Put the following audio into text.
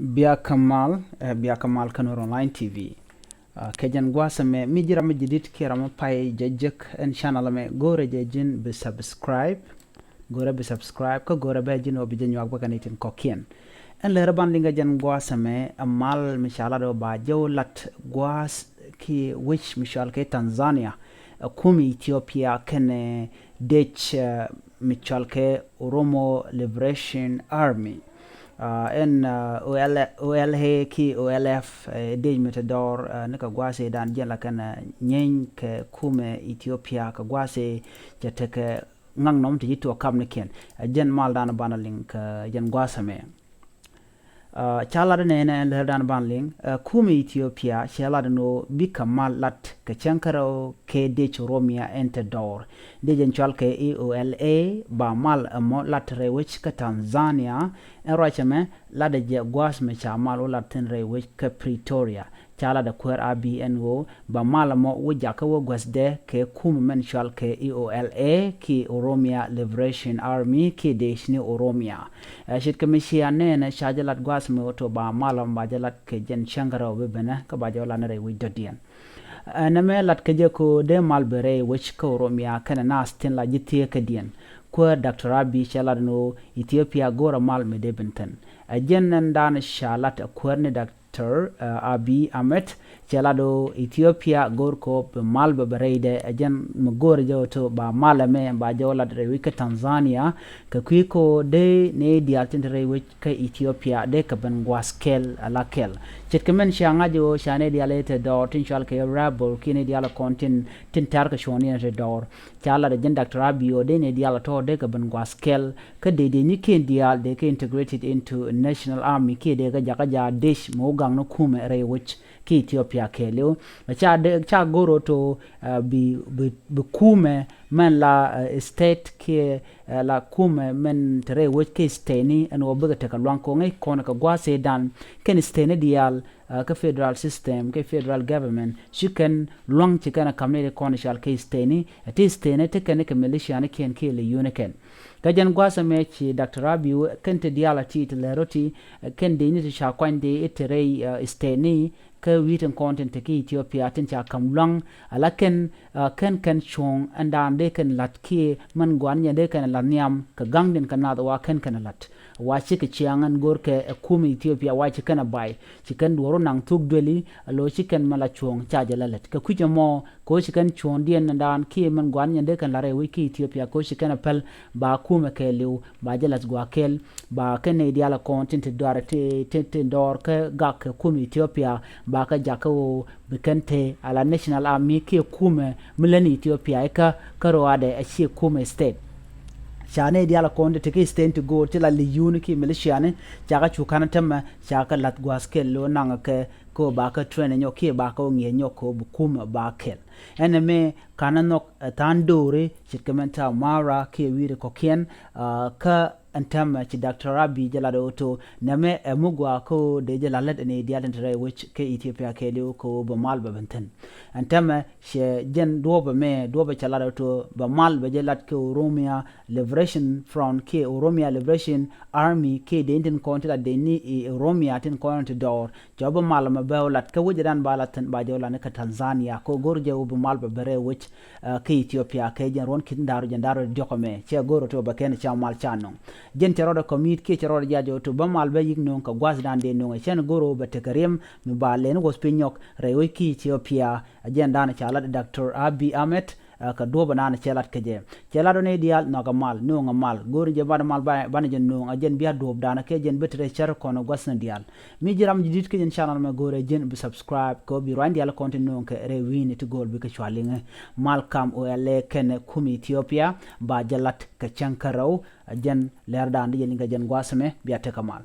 Bia Kamal Kanur Online TV. Kejan gwasa me mijira me jidit kira me pai jajak en channel me gore jajin be subscribe ko gore be jin obi janyu akba kanitin kokien en lera ban linga jan gwasa me amal mishala do ba jawlat gwas ki which mishal ke Tanzania kumi Ethiopia kene dech mishal ke Oromo Liberation Army OLH ki OLF dej metador nika gwase dan jela kana nyen ke kume Ethiopia ka gwase jateke ngang nom ti to kamne ken jen mal dan banaling ka jen gwasa me chala ne ne le dan banling kume Ethiopia chala no bika mal lat ka chankaro ke de Oromia entador de jen chal ke EOLA ba mal mo latre which ka Tanzania en rochame la de gwas me chamal latin re which ka Pretoria chala da kwer ABNO ba mal mo wuja ka wo gwas de ke kum men chal ke EOLA ki Oromia Liberation Army ki de shni Oromia shit ka mishia ne na shajalat gwas me oto ba mal ba jalat ke jen changaro be bena ka ba jola ne re wi dodian na me lat ke je ko de mal bere which ka Oromia kana nas tin la jitie ka dien ko Dr. Abiy shaladno Ethiopia gora mal me debenten ajen dan shalat ko ne Dr. Abiy Ahmed shalado Ethiopia gorko be mal be bereide ajen mgor joto ba malame ba jola de wika Tanzania ka kwiko de ne dialtin re wika Ethiopia de ka ben waskel alakel chetkemen shanga jo shane dialete do tinchal ke rabol kine diala kontin tin tarka shoni re dor chala de jen Dr. Abiy de ne diala to de ka ben waskel ka de ni ken dial de ka integrated into national army ke de ga jaka dish mo gang no kume re which ki Ethiopia keleo cha goro to bi kume men la state ke la kume men tere which ke steni and obiga te kalwanko ngai kona ka gwase dan ken steni dial ka federal system ke federal government shiken long chikana kamere kona shal ke steni ati steni te ken ke militia ne ken ke le uniken kajan gwasa mechi Dr. Abiy kente diala ti leroti ken de ni sha kwande itere steni ka written content ke Ethiopia tin cha kamlang alaken ken chong andan de ken latki man gwanya de ken lanyam ka gangden kana wa ken lat wa chike chiangan gorke kum Ethiopia wa chike bai chiken doro nang tuk dweli lo chiken mala chong cha jalalet ka kujamo ko chiken chon dien ndan ki man gwanya de ken lare wiki Ethiopia ko chiken pel ba kume ke liu ba jalas gwa kel ba ken diala content dorate tete dor ka gak kum Ethiopia ba ka jakao bikante ala national army ki kume milani Ethiopia ka karoade a shi kume state shane diala konde take stand to go till ali uniki militia ne jaga chukana tema jaga lat gwaske lo nanga ke ko ba ka train nyo ki ba ka ngi nyo ko bukum ba kel eneme kananok tandore chikementa mara ki wire kokien ka antama ci Dr. Abiy jalado to name mugwa ko de jalalet ne diaden re which ke Ethiopia ke le ko ba mal ba benten antama she jen doba chalado to ba mal ba jalat ke Oromia Liberation Front ke Oromia Liberation Army ke de indian county de ni Oromia tin county door joba mal ma ba lat ke wujadan balatan ba jola ne ka Tanzania ko gorje ba mal ba bere which ke Ethiopia ke jen ron kin daru jokome che goro to ba ken cha mal chano jen teroda commit ke teroda jajo to bamal be yignon ka gwas dan de no chen goro be tekarem mi balen go spinyok rewe ki Ethiopia jen dan chala Dr. Abiy Ahmed ka doba nana chelat keje chelado ne dial no gamal no ngamal gor je bad mal ban jen no ajen biya dob dana ke jen betre cher kono gwasna dial mi jiram jidit ke jen channel ma gore jen be subscribe ko bi randi ala content no ke rewini to gol bi ka chwalinga malkam o ele ken kum Ethiopia ba jalat ka chankaraw jen lerda andi jen ga jen gwasme biya te kamal